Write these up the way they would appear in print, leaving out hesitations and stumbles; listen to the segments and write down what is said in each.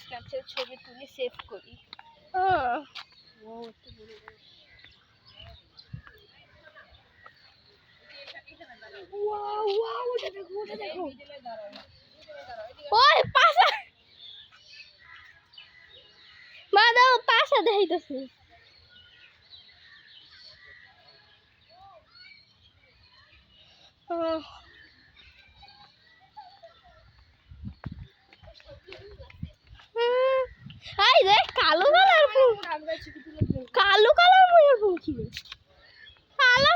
স্ন্যাপচ্যাটে ছবি তুলি সেভ করি। ওই পাশা মা দাও পাশা দেখাইতেছি। এই দেখ কালো কালার ফুল, কালো কালার ময়ূর পঙ্খী, কালো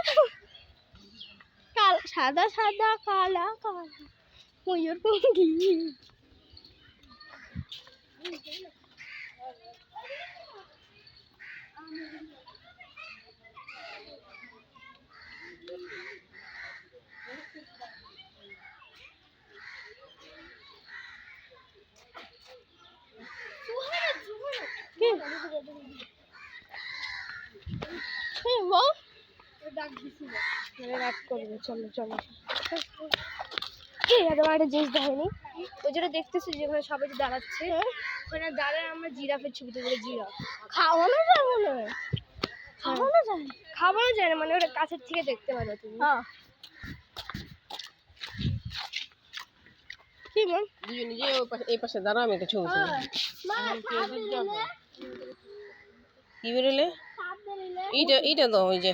সাদা সাদা কালা কালা ময়ূর পঙ্খী। রাত করবে, চলো চলো। একটা জিনিস দেখেনি, ওই যেটা দেখতেছি যেখানে সবাই যে দাঁড়াচ্ছে, ওখানে দাঁড়ায় আমরা জিরাফের ছবি তুলবো। জিরাফ খাওয়ানো যাবে না, খাওয়ানো যায়, খাওয়ানো যায় না, মানে ওটা কাছের থেকে দেখতে পারো তুমি। কি বল দুজন নিজে এই পাশে দাঁড়া, আমি একটা ছবি তুলি। কি বেরোলে? এইটা তো ওই যে